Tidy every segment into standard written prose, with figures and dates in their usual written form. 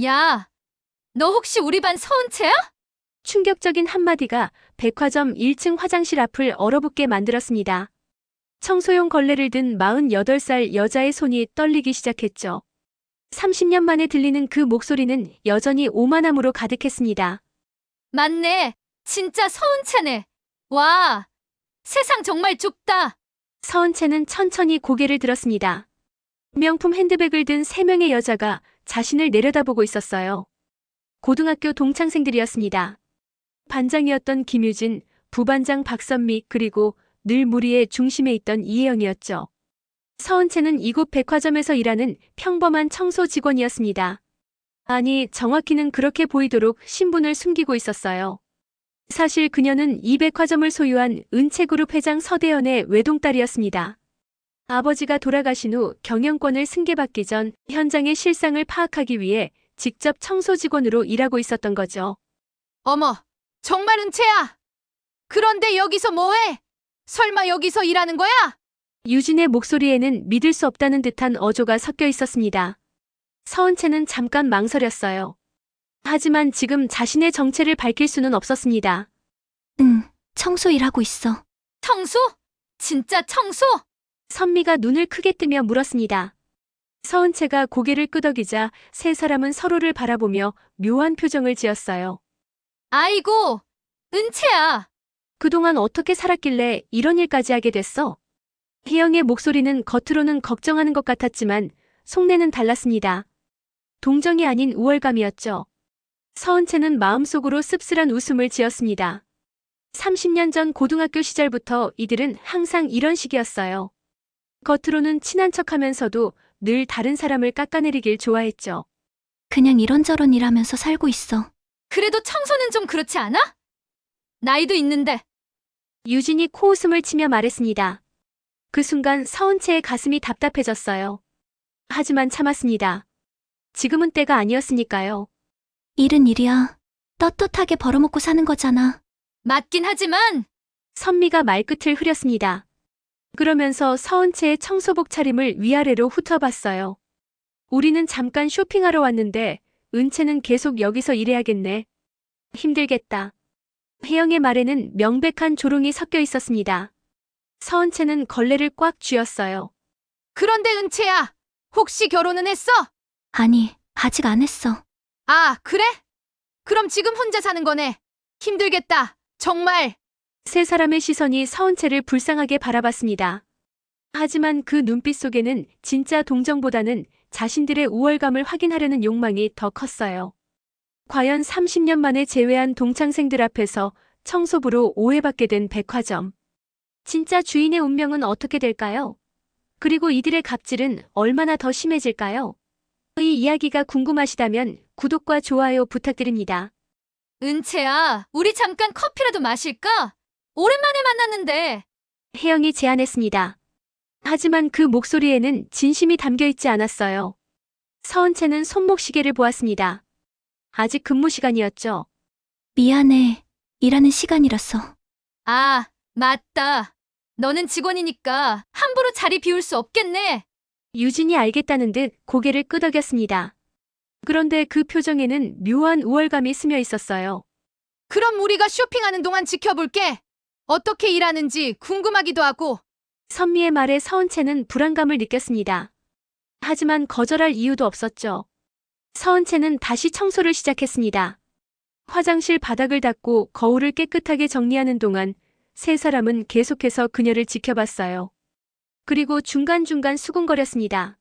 야, 너 혹시 우리 반 서은채야? 충격적인 한마디가 백화점 1층 화장실 앞을 얼어붙게 만들었습니다. 청소용 걸레를 든 48살 여자의 손이 떨리기 시작했죠. 30년 만에 들리는 그 목소리는 여전히 오만함으로 가득했습니다. 맞네. 진짜 서은채네. 와, 세상 정말 좁다. 서은채는 천천히 고개를 들었습니다. 명품 핸드백을 든 3명의 여자가 자신을 내려다보고 있었어요. 고등학교 동창생들이었습니다. 반장이었던 김유진, 부반장 박선미, 그리고 늘 무리의 중심에 있던 이혜영이었죠. 서은채는 이곳 백화점에서 일하는 평범한 청소 직원이었습니다. 아니, 정확히는 그렇게 보이도록 신분을 숨기고 있었어요. 사실 그녀는 이 백화점을 소유한 은채그룹 회장 서대현의 외동딸이었습니다. 아버지가 돌아가신 후 경영권을 승계받기 전 현장의 실상을 파악하기 위해 직접 청소 직원으로 일하고 있었던 거죠. 어머, 정말 은채야. 그런데 여기서 뭐해? 설마 여기서 일하는 거야? 유진의 목소리에는 믿을 수 없다는 듯한 어조가 섞여 있었습니다. 서은채는 잠깐 망설였어요. 하지만 지금 자신의 정체를 밝힐 수는 없었습니다. 응, 청소 일하고 있어. 청소? 진짜 청소? 선미가 눈을 크게 뜨며 물었습니다. 서은채가 고개를 끄덕이자 세 사람은 서로를 바라보며 묘한 표정을 지었어요. 아이고, 은채야. 그동안 어떻게 살았길래 이런 일까지 하게 됐어? 혜영의 목소리는 겉으로는 걱정하는 것 같았지만 속내는 달랐습니다. 동정이 아닌 우월감이었죠. 서은채는 마음속으로 씁쓸한 웃음을 지었습니다. 30년 전 고등학교 시절부터 이들은 항상 이런 식이었어요. 겉으로는 친한 척하면서도 늘 다른 사람을 깎아내리길 좋아했죠. 그냥 이런저런 일하면서 살고 있어. 그래도 청소는 좀 그렇지 않아? 나이도 있는데. 유진이 코웃음을 치며 말했습니다. 그 순간 서은채의 가슴이 답답해졌어요. 하지만 참았습니다. 지금은 때가 아니었으니까요. 일은 일이야. 떳떳하게 벌어먹고 사는 거잖아. 맞긴 하지만 선미가 말끝을 흐렸습니다. 그러면서 서은채의 청소복 차림을 위아래로 훑어봤어요. 우리는 잠깐 쇼핑하러 왔는데 은채는 계속 여기서 일해야겠네. 힘들겠다. 혜영의 말에는 명백한 조롱이 섞여 있었습니다. 서은채는 걸레를 꽉 쥐었어요. 그런데 은채야, 혹시 결혼은 했어? 아니, 아직 안 했어. 아, 그래? 그럼 지금 혼자 사는 거네. 힘들겠다. 정말. 세 사람의 시선이 서은채를 불쌍하게 바라봤습니다. 하지만 그 눈빛 속에는 진짜 동정보다는 자신들의 우월감을 확인하려는 욕망이 더 컸어요. 과연 30년 만에 재회한 동창생들 앞에서 청소부로 오해받게 된 백화점. 진짜 주인의 운명은 어떻게 될까요? 그리고 이들의 갑질은 얼마나 더 심해질까요? 이 이야기가 궁금하시다면 구독과 좋아요 부탁드립니다. 은채야, 우리 잠깐 커피라도 마실까? 오랜만에 만났는데. 혜영이 제안했습니다. 하지만 그 목소리에는 진심이 담겨 있지 않았어요. 서은채는 손목시계를 보았습니다. 아직 근무 시간이었죠. 미안해. 일하는 시간이라서. 아, 맞다. 너는 직원이니까 함부로 자리 비울 수 없겠네. 유진이 알겠다는 듯 고개를 끄덕였습니다. 그런데 그 표정에는 묘한 우월감이 스며 있었어요. 그럼 우리가 쇼핑하는 동안 지켜볼게. 어떻게 일하는지 궁금하기도 하고. 선미의 말에 서은채는 불안감을 느꼈습니다. 하지만 거절할 이유도 없었죠. 서은채는 다시 청소를 시작했습니다. 화장실 바닥을 닦고 거울을 깨끗하게 정리하는 동안 세 사람은 계속해서 그녀를 지켜봤어요. 그리고 중간중간 수군거렸습니다.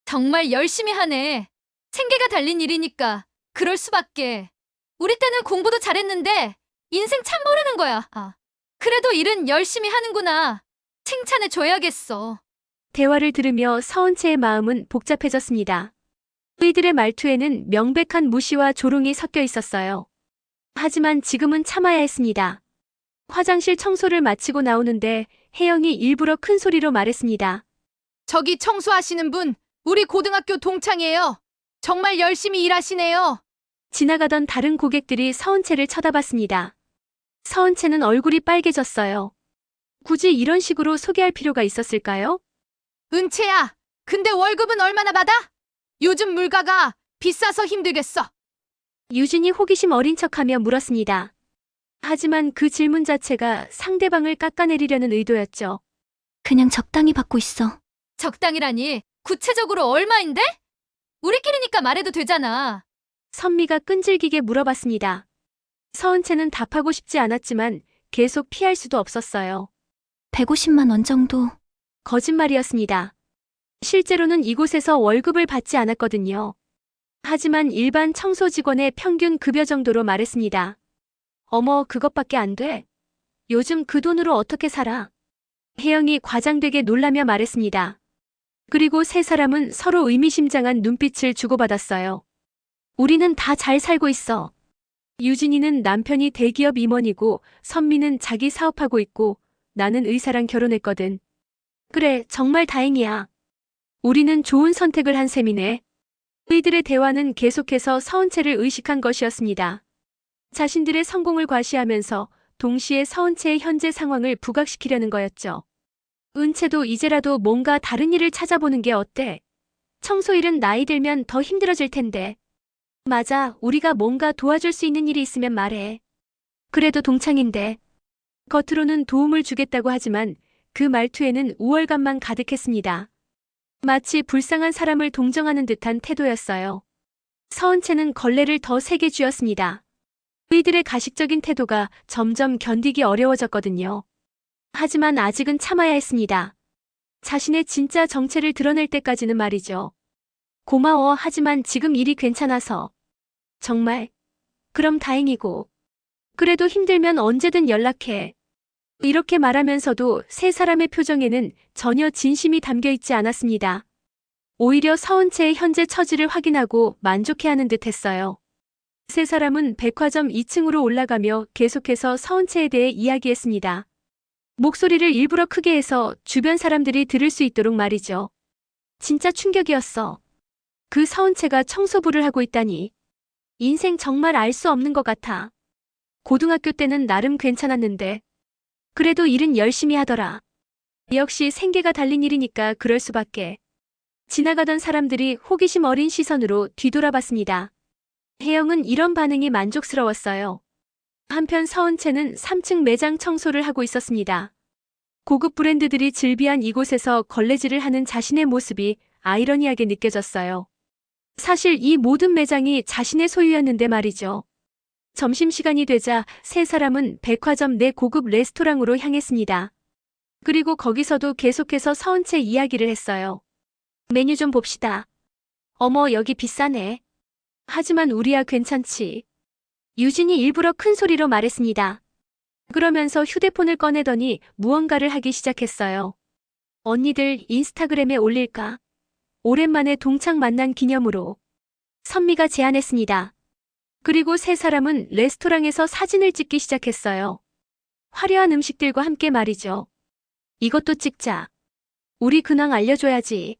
정말 열심히 하네. 생계가 달린 일이니까 그럴 수밖에. 우리 때는 공부도 잘했는데 인생 참 모르는 거야. 아, 그래도 일은 열심히 하는구나. 칭찬해줘야겠어. 대화를 들으며 서은채의 마음은 복잡해졌습니다. 그이들의 말투에는 명백한 무시와 조롱이 섞여 있었어요. 하지만 지금은 참아야 했습니다. 화장실 청소를 마치고 나오는데 혜영이 일부러 큰 소리로 말했습니다. 저기 청소하시는 분, 우리 고등학교 동창이에요. 정말 열심히 일하시네요. 지나가던 다른 고객들이 서은채를 쳐다봤습니다. 서은채는 얼굴이 빨개졌어요. 굳이 이런 식으로 소개할 필요가 있었을까요? 은채야, 근데 월급은 얼마나 받아? 요즘 물가가 비싸서 힘들겠어. 유진이 호기심 어린 척하며 물었습니다. 하지만 그 질문 자체가 상대방을 깎아내리려는 의도였죠. 그냥 적당히 받고 있어. 적당이라니 구체적으로 얼마인데? 우리끼리니까 말해도 되잖아. 선미가 끈질기게 물어봤습니다. 서은채는 답하고 싶지 않았지만 계속 피할 수도 없었어요. 150만 원 정도. 거짓말이었습니다. 실제로는 이곳에서 월급을 받지 않았거든요. 하지만 일반 청소 직원의 평균 급여 정도로 말했습니다. 어머, 그것밖에 안 돼? 요즘 그 돈으로 어떻게 살아? 혜영이 과장되게 놀라며 말했습니다. 그리고 세 사람은 서로 의미심장한 눈빛을 주고받았어요. 우리는 다 잘 살고 있어. 유진이는 남편이 대기업 임원이고 선미는 자기 사업하고 있고 나는 의사랑 결혼했거든. 그래, 정말 다행이야. 우리는 좋은 선택을 한 셈이네. 이들의 대화는 계속해서 서은채를 의식한 것이었습니다. 자신들의 성공을 과시하면서 동시에 서은채의 현재 상황을 부각시키려는 거였죠. 은채도 이제라도 뭔가 다른 일을 찾아보는 게 어때? 청소일은 나이 들면 더 힘들어질 텐데. 맞아, 우리가 뭔가 도와줄 수 있는 일이 있으면 말해. 그래도 동창인데. 겉으로는 도움을 주겠다고 하지만 그 말투에는 우월감만 가득했습니다. 마치 불쌍한 사람을 동정하는 듯한 태도였어요. 서은채는 걸레를 더 세게 쥐었습니다. 이들의 가식적인 태도가 점점 견디기 어려워졌거든요. 하지만 아직은 참아야 했습니다. 자신의 진짜 정체를 드러낼 때까지는 말이죠. 고마워, 하지만 지금 일이 괜찮아서. 정말? 그럼 다행이고. 그래도 힘들면 언제든 연락해. 이렇게 말하면서도 세 사람의 표정에는 전혀 진심이 담겨 있지 않았습니다. 오히려 서은채의 현재 처지를 확인하고 만족해하는 듯 했어요. 세 사람은 백화점 2층으로 올라가며 계속해서 서은채에 대해 이야기했습니다. 목소리를 일부러 크게 해서 주변 사람들이 들을 수 있도록 말이죠. 진짜 충격이었어. 그 서은채가 청소부를 하고 있다니. 인생 정말 알 수 없는 것 같아. 고등학교 때는 나름 괜찮았는데. 그래도 일은 열심히 하더라. 역시 생계가 달린 일이니까 그럴 수밖에. 지나가던 사람들이 호기심 어린 시선으로 뒤돌아봤습니다. 혜영은 이런 반응이 만족스러웠어요. 한편 서은채는 3층 매장 청소를 하고 있었습니다. 고급 브랜드들이 즐비한 이곳에서 걸레질을 하는 자신의 모습이 아이러니하게 느껴졌어요. 사실 이 모든 매장이 자신의 소유였는데 말이죠. 점심시간이 되자 세 사람은 백화점 내 고급 레스토랑으로 향했습니다. 그리고 거기서도 계속해서 서은채 이야기를 했어요. 메뉴 좀 봅시다. 어머, 여기 비싸네. 하지만 우리야 괜찮지. 유진이 일부러 큰 소리로 말했습니다. 그러면서 휴대폰을 꺼내더니 무언가를 하기 시작했어요. 언니들 인스타그램에 올릴까? 오랜만에 동창 만난 기념으로. 선미가 제안했습니다. 그리고 세 사람은 레스토랑에서 사진을 찍기 시작했어요. 화려한 음식들과 함께 말이죠. 이것도 찍자. 우리 근황 알려줘야지.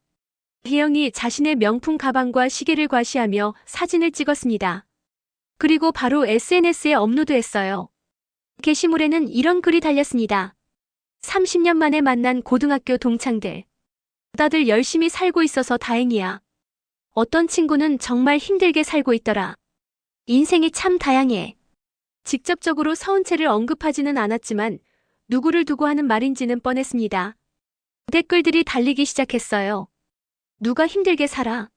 혜영이 자신의 명품 가방과 시계를 과시하며 사진을 찍었습니다. 그리고 바로 SNS에 업로드했어요. 게시물에는 이런 글이 달렸습니다. 30년 만에 만난 고등학교 동창들. 다들 열심히 살고 있어서 다행이야. 어떤 친구는 정말 힘들게 살고 있더라. 인생이 참 다양해. 직접적으로 서은채를 언급하지는 않았지만 누구를 두고 하는 말인지는 뻔했습니다. 댓글들이 달리기 시작했어요. 누가 힘들게 살아?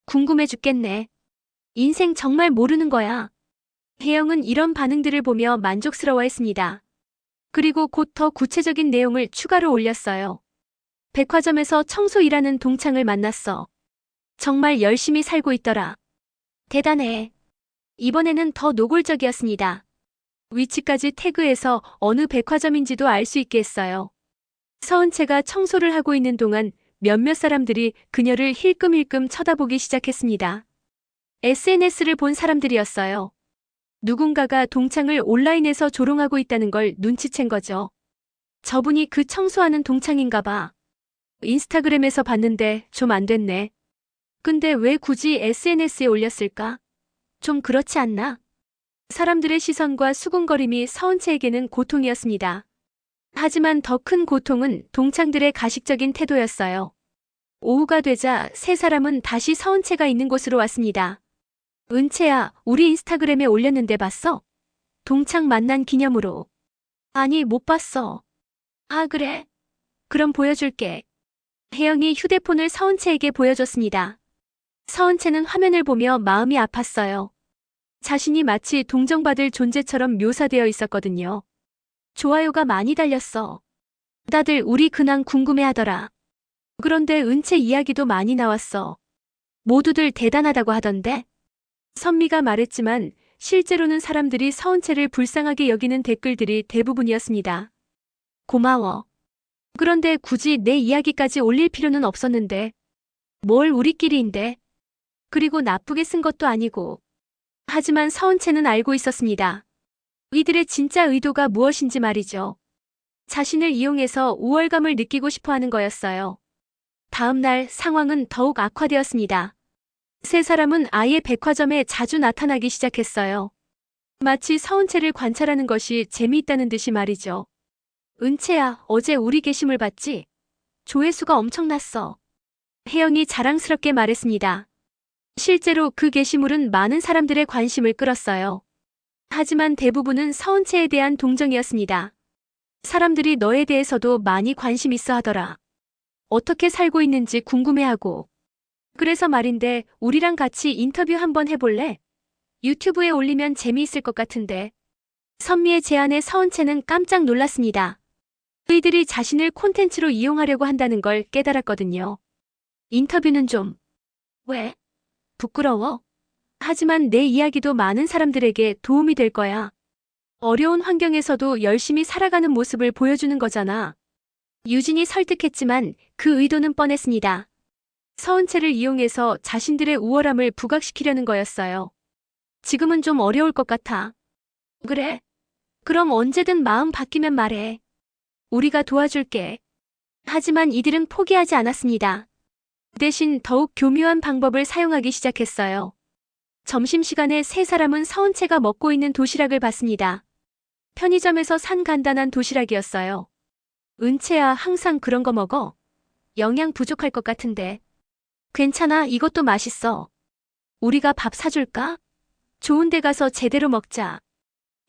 궁금해 죽겠네. 인생 정말 모르는 거야. 혜영은 이런 반응들을 보며 만족스러워했습니다. 그리고 곧 더 구체적인 내용을 추가로 올렸어요. 백화점에서 청소 일하는 동창을 만났어. 정말 열심히 살고 있더라. 대단해. 이번에는 더 노골적이었습니다. 위치까지 태그해서 어느 백화점인지도 알 수 있게 했어요. 서은채가 청소를 하고 있는 동안 몇몇 사람들이 그녀를 힐끔힐끔 쳐다보기 시작했습니다. SNS를 본 사람들이었어요. 누군가가 동창을 온라인에서 조롱하고 있다는 걸 눈치챈 거죠. 저분이 그 청소하는 동창인가 봐. 인스타그램에서 봤는데 좀 안 됐네. 근데 왜 굳이 SNS에 올렸을까? 좀 그렇지 않나? 사람들의 시선과 수군거림이 서은채에게는 고통이었습니다. 하지만 더 큰 고통은 동창들의 가식적인 태도였어요. 오후가 되자 세 사람은 다시 서은채가 있는 곳으로 왔습니다. 은채야, 우리 인스타그램에 올렸는데 봤어? 동창 만난 기념으로. 아니, 못 봤어. 아, 그래? 그럼 보여줄게. 혜영이 휴대폰을 서은채에게 보여줬습니다. 서은채는 화면을 보며 마음이 아팠어요. 자신이 마치 동정받을 존재처럼 묘사되어 있었거든요. 좋아요가 많이 달렸어. 다들 우리 근황 궁금해하더라. 그런데 은채 이야기도 많이 나왔어. 모두들 대단하다고 하던데? 선미가 말했지만 실제로는 사람들이 서은채를 불쌍하게 여기는 댓글들이 대부분이었습니다. 고마워. 그런데 굳이 내 이야기까지 올릴 필요는 없었는데. 뭘 우리끼리인데. 그리고 나쁘게 쓴 것도 아니고. 하지만 서은채는 알고 있었습니다. 이들의 진짜 의도가 무엇인지 말이죠. 자신을 이용해서 우월감을 느끼고 싶어 하는 거였어요. 다음 날 상황은 더욱 악화되었습니다. 세 사람은 아예 백화점에 자주 나타나기 시작했어요. 마치 서은채를 관찰하는 것이 재미있다는 듯이 말이죠. 은채야, 어제 우리 게시물 봤지? 조회수가 엄청났어. 혜영이 자랑스럽게 말했습니다. 실제로 그 게시물은 많은 사람들의 관심을 끌었어요. 하지만 대부분은 서은채에 대한 동정이었습니다. 사람들이 너에 대해서도 많이 관심 있어 하더라. 어떻게 살고 있는지 궁금해하고. 그래서 말인데 우리랑 같이 인터뷰 한번 해볼래? 유튜브에 올리면 재미있을 것 같은데. 선미의 제안에 서은채는 깜짝 놀랐습니다. 그이들이 자신을 콘텐츠로 이용하려고 한다는 걸 깨달았거든요. 인터뷰는 좀. 왜? 부끄러워? 하지만 내 이야기도 많은 사람들에게 도움이 될 거야. 어려운 환경에서도 열심히 살아가는 모습을 보여주는 거잖아. 유진이 설득했지만 그 의도는 뻔했습니다. 서은채를 이용해서 자신들의 우월함을 부각시키려는 거였어요. 지금은 좀 어려울 것 같아. 그래? 그럼 언제든 마음 바뀌면 말해. 우리가 도와줄게. 하지만 이들은 포기하지 않았습니다. 대신 더욱 교묘한 방법을 사용하기 시작했어요. 점심시간에 세 사람은 서은채가 먹고 있는 도시락을 봤습니다. 편의점에서 산 간단한 도시락이었어요. 은채야, 항상 그런 거 먹어? 영양 부족할 것 같은데. 괜찮아, 이것도 맛있어. 우리가 밥 사줄까? 좋은 데 가서 제대로 먹자.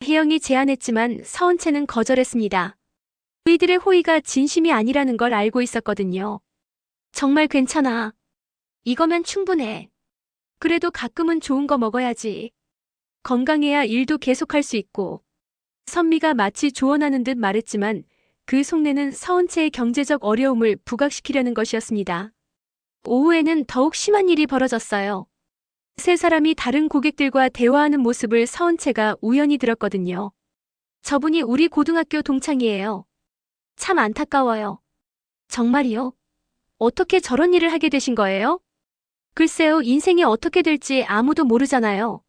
혜영이 제안했지만 서은채는 거절했습니다. 그이들의 호의가 진심이 아니라는 걸 알고 있었거든요. 정말 괜찮아. 이거면 충분해. 그래도 가끔은 좋은 거 먹어야지. 건강해야 일도 계속할 수 있고. 선미가 마치 조언하는 듯 말했지만 그 속내는 서은채의 경제적 어려움을 부각시키려는 것이었습니다. 오후에는 더욱 심한 일이 벌어졌어요. 세 사람이 다른 고객들과 대화하는 모습을 서은채가 우연히 들었거든요. 저분이 우리 고등학교 동창이에요. 참 안타까워요. 정말이요? 어떻게 저런 일을 하게 되신 거예요? 글쎄요, 인생이 어떻게 될지 아무도 모르잖아요.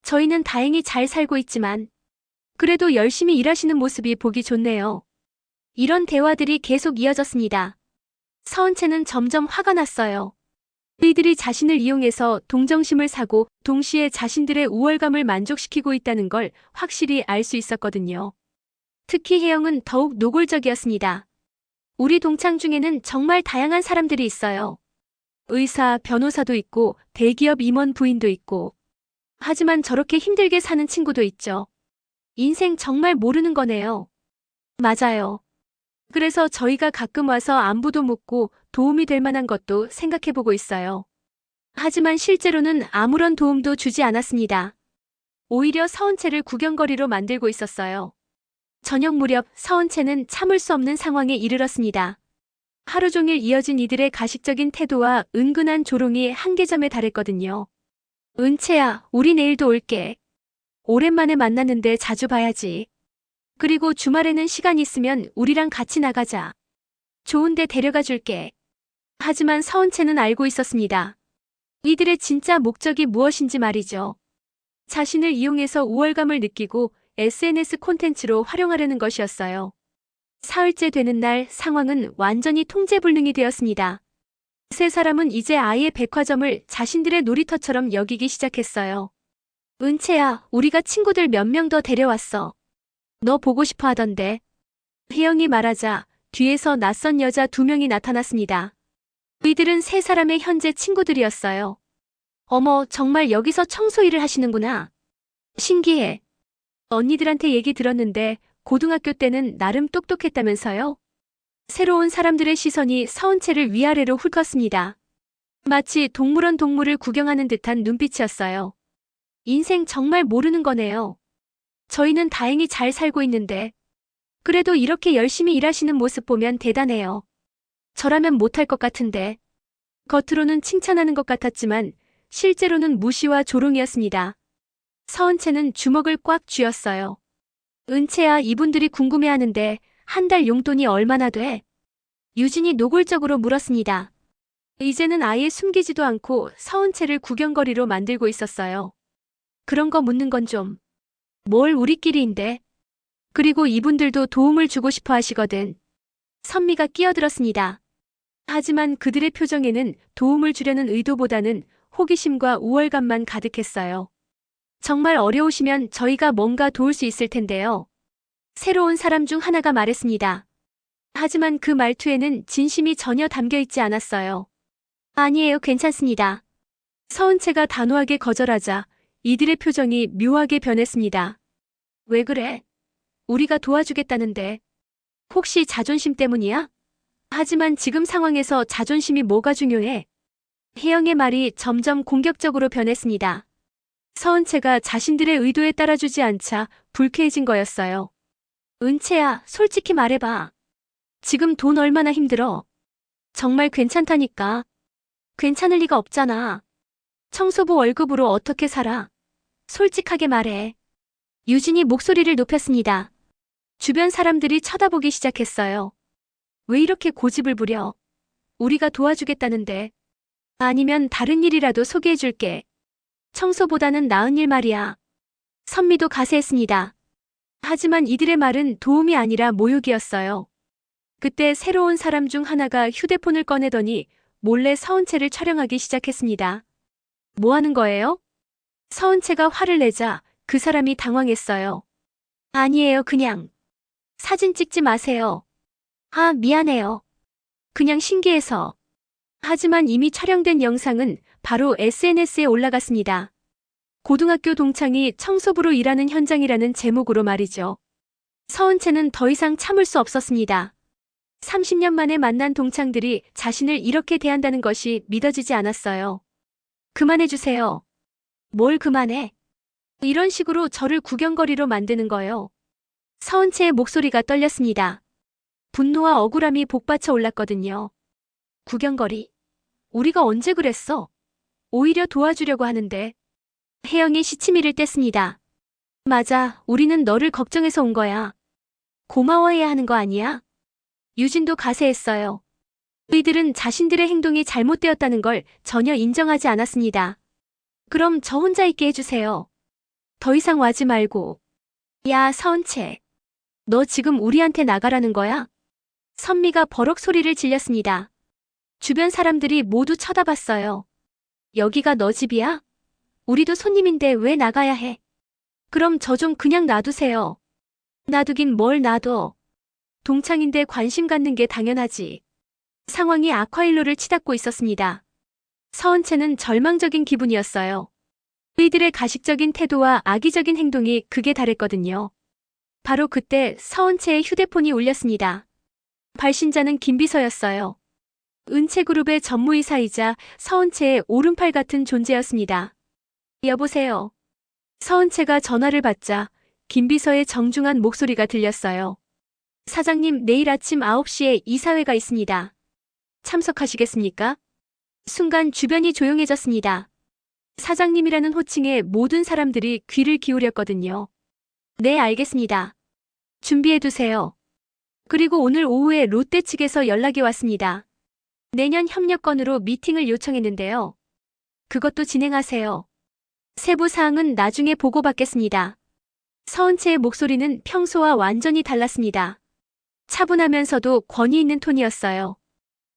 저희는 다행히 잘 살고 있지만 그래도 열심히 일하시는 모습이 보기 좋네요. 이런 대화들이 계속 이어졌습니다. 서은채는 점점 화가 났어요. 이들이 자신을 이용해서 동정심을 사고 동시에 자신들의 우월감을 만족시키고 있다는 걸 확실히 알 수 있었거든요. 특히 혜영은 더욱 노골적이었습니다. 우리 동창 중에는 정말 다양한 사람들이 있어요. 의사, 변호사도 있고 대기업 임원 부인도 있고. 하지만 저렇게 힘들게 사는 친구도 있죠. 인생 정말 모르는 거네요. 맞아요. 그래서 저희가 가끔 와서 안부도 묻고 도움이 될 만한 것도 생각해보고 있어요. 하지만 실제로는 아무런 도움도 주지 않았습니다. 오히려 서은채를 구경거리로 만들고 있었어요. 저녁 무렵 서은채는 참을 수 없는 상황에 이르렀습니다. 하루 종일 이어진 이들의 가식적인 태도와 은근한 조롱이 한계점에 달했거든요. 은채야, 우리 내일도 올게. 오랜만에 만났는데 자주 봐야지. 그리고 주말에는 시간 있으면 우리랑 같이 나가자. 좋은 데 데려가 줄게. 하지만 서은채는 알고 있었습니다. 이들의 진짜 목적이 무엇인지 말이죠. 자신을 이용해서 우월감을 느끼고 SNS 콘텐츠로 활용하려는 것이었어요. 사흘째 되는 날 상황은 완전히 통제불능이 되었습니다. 세 사람은 이제 아예 백화점을 자신들의 놀이터처럼 여기기 시작했어요. 은채야, 우리가 친구들 몇 명 더 데려왔어. 너 보고 싶어 하던데. 혜영이 말하자 뒤에서 낯선 여자 2명이 나타났습니다. 이들은 세 사람의 현재 친구들이었어요. 어머, 정말 여기서 청소 일을 하시는구나. 신기해. 언니들한테 얘기 들었는데 고등학교 때는 나름 똑똑했다면서요? 새로운 사람들의 시선이 서은채를 위아래로 훑었습니다. 마치 동물원 동물을 구경하는 듯한 눈빛이었어요. 인생 정말 모르는 거네요. 저희는 다행히 잘 살고 있는데 그래도 이렇게 열심히 일하시는 모습 보면 대단해요. 저라면 못할 것 같은데. 겉으로는 칭찬하는 것 같았지만 실제로는 무시와 조롱이었습니다. 서은채는 주먹을 꽉 쥐었어요. 은채야, 이분들이 궁금해하는데 한 달 용돈이 얼마나 돼? 유진이 노골적으로 물었습니다. 이제는 아예 숨기지도 않고 서은채를 구경거리로 만들고 있었어요. 그런 거 묻는 건 좀. 뭘 우리끼리인데. 그리고 이분들도 도움을 주고 싶어 하시거든. 선미가 끼어들었습니다. 하지만 그들의 표정에는 도움을 주려는 의도보다는 호기심과 우월감만 가득했어요. 정말 어려우시면 저희가 뭔가 도울 수 있을 텐데요. 새로운 사람 중 하나가 말했습니다. 하지만 그 말투에는 진심이 전혀 담겨 있지 않았어요. 아니에요, 괜찮습니다. 서은채가 단호하게 거절하자 이들의 표정이 묘하게 변했습니다. 왜 그래? 우리가 도와주겠다는데. 혹시 자존심 때문이야? 하지만 지금 상황에서 자존심이 뭐가 중요해? 혜영의 말이 점점 공격적으로 변했습니다. 서은채가 자신들의 의도에 따라주지 않자 불쾌해진 거였어요. 은채야, 솔직히 말해봐. 지금 돈 얼마나 힘들어? 정말 괜찮다니까. 괜찮을 리가 없잖아. 청소부 월급으로 어떻게 살아? 솔직하게 말해. 유진이 목소리를 높였습니다. 주변 사람들이 쳐다보기 시작했어요. 왜 이렇게 고집을 부려? 우리가 도와주겠다는데. 아니면 다른 일이라도 소개해줄게. 청소보다는 나은 일 말이야. 선미도 가세했습니다. 하지만 이들의 말은 도움이 아니라 모욕이었어요. 그때 새로운 사람 중 하나가 휴대폰을 꺼내더니 몰래 서은채를 촬영하기 시작했습니다. 뭐 하는 거예요? 서은채가 화를 내자 그 사람이 당황했어요. 아니에요, 그냥. 사진 찍지 마세요. 아, 미안해요. 그냥 신기해서. 하지만 이미 촬영된 영상은 바로 SNS에 올라갔습니다. 고등학교 동창이 청소부로 일하는 현장이라는 제목으로 말이죠. 서은채는 더 이상 참을 수 없었습니다. 30년 만에 만난 동창들이 자신을 이렇게 대한다는 것이 믿어지지 않았어요. 그만해주세요. 뭘 그만해? 이런 식으로 저를 구경거리로 만드는 거요. 서은채의 목소리가 떨렸습니다. 분노와 억울함이 복받쳐 올랐거든요. 구경거리? 우리가 언제 그랬어? 오히려 도와주려고 하는데. 혜영이 시치미를 뗐습니다. 맞아, 우리는 너를 걱정해서 온 거야. 고마워해야 하는 거 아니야? 유진도 가세했어요. 이들은 자신들의 행동이 잘못되었다는 걸 전혀 인정하지 않았습니다. 그럼 저 혼자 있게 해주세요. 더 이상 와지 말고. 야, 서은채. 너 지금 우리한테 나가라는 거야? 선미가 버럭 소리를 질렸습니다. 주변 사람들이 모두 쳐다봤어요. 여기가 너 집이야? 우리도 손님인데 왜 나가야 해? 그럼 저 좀 그냥 놔두세요. 놔두긴 뭘 놔둬. 동창인데 관심 갖는 게 당연하지. 상황이 악화일로를 치닫고 있었습니다. 서은채는 절망적인 기분이었어요. 이들의 가식적인 태도와 악의적인 행동이 극에 달했거든요. 바로 그때 서은채의 휴대폰이 울렸습니다. 발신자는 김비서였어요. 은채그룹의 전무이사이자 서은채의 오른팔 같은 존재였습니다. 여보세요. 서은채가 전화를 받자 김비서의 정중한 목소리가 들렸어요. 사장님, 내일 아침 9시에 이사회가 있습니다. 참석하시겠습니까? 순간 주변이 조용해졌습니다. 사장님이라는 호칭에 모든 사람들이 귀를 기울였거든요. 네, 알겠습니다. 준비해두세요. 그리고 오늘 오후에 롯데 측에서 연락이 왔습니다. 내년 협력 건으로 미팅을 요청했는데요. 그것도 진행하세요. 세부 사항은 나중에 보고받겠습니다. 서은채의 목소리는 평소와 완전히 달랐습니다. 차분하면서도 권위 있는 톤이었어요.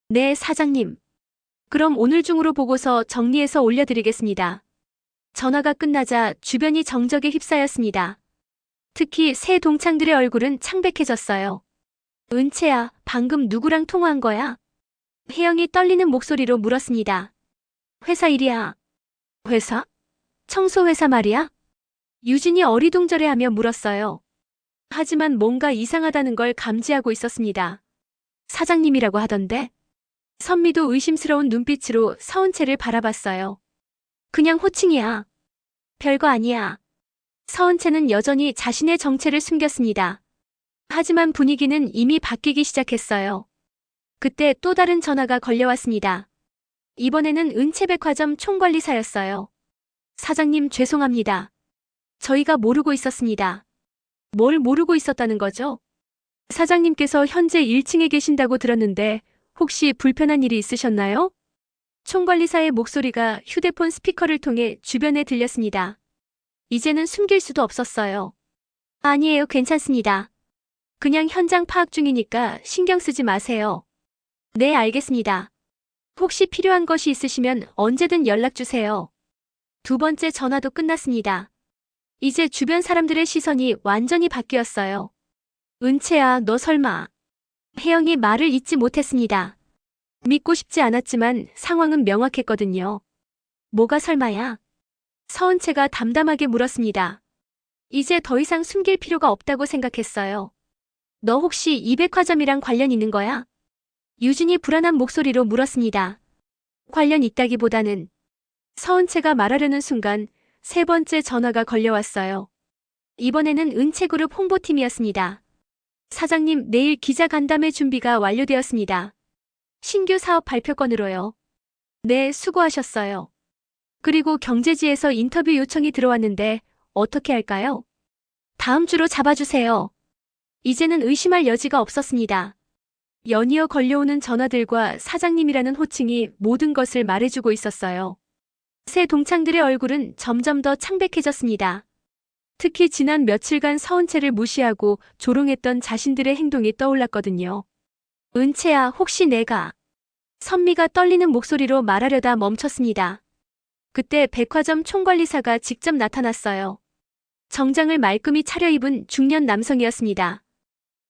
네, 사장님. 그럼 오늘 중으로 보고서 정리해서 올려드리겠습니다. 전화가 끝나자 주변이 정적에 휩싸였습니다. 특히 새 동창들의 얼굴은 창백해졌어요. 은채야, 방금 누구랑 통화한 거야? 혜영이 떨리는 목소리로 물었습니다. 회사 일이야. 회사? 청소회사 말이야? 유진이 어리둥절해하며 물었어요. 하지만 뭔가 이상하다는 걸 감지하고 있었습니다. 사장님이라고 하던데? 선미도 의심스러운 눈빛으로 서은채를 바라봤어요. 그냥 호칭이야. 별거 아니야. 서은채는 여전히 자신의 정체를 숨겼습니다. 하지만 분위기는 이미 바뀌기 시작했어요. 그때 또 다른 전화가 걸려왔습니다. 이번에는 은채백화점 총관리사였어요. 사장님 죄송합니다. 저희가 모르고 있었습니다. 뭘 모르고 있었다는 거죠? 사장님께서 현재 1층에 계신다고 들었는데 혹시 불편한 일이 있으셨나요? 총관리사의 목소리가 휴대폰 스피커를 통해 주변에 들렸습니다. 이제는 숨길 수도 없었어요. 아니에요, 괜찮습니다. 그냥 현장 파악 중이니까 신경 쓰지 마세요. 네, 알겠습니다. 혹시 필요한 것이 있으시면 언제든 연락 주세요. 두 번째 전화도 끝났습니다. 이제 주변 사람들의 시선이 완전히 바뀌었어요. 은채야, 너 설마. 혜영이 말을 잇지 못했습니다. 믿고 싶지 않았지만 상황은 명확했거든요. 뭐가 설마야? 서은채가 담담하게 물었습니다. 이제 더 이상 숨길 필요가 없다고 생각했어요. 너 혹시 이 백화점이랑 관련 있는 거야? 유진이 불안한 목소리로 물었습니다. 관련 있다기보다는. 서은채가 말하려는 순간 세 번째 전화가 걸려왔어요. 이번에는 은채그룹 홍보팀이었습니다. 사장님, 내일 기자 간담회 준비가 완료되었습니다. 신규 사업 발표건으로요. 네, 수고하셨어요. 그리고 경제지에서 인터뷰 요청이 들어왔는데 어떻게 할까요? 다음 주로 잡아주세요. 이제는 의심할 여지가 없었습니다. 연이어 걸려오는 전화들과 사장님이라는 호칭이 모든 것을 말해주고 있었어요. 새 동창들의 얼굴은 점점 더 창백해졌습니다. 특히 지난 며칠간 서은채를 무시하고 조롱했던 자신들의 행동이 떠올랐거든요. 은채야, 혹시 내가... 선미가 떨리는 목소리로 말하려다 멈췄습니다. 그때 백화점 총관리사가 직접 나타났어요. 정장을 말끔히 차려입은 중년 남성이었습니다.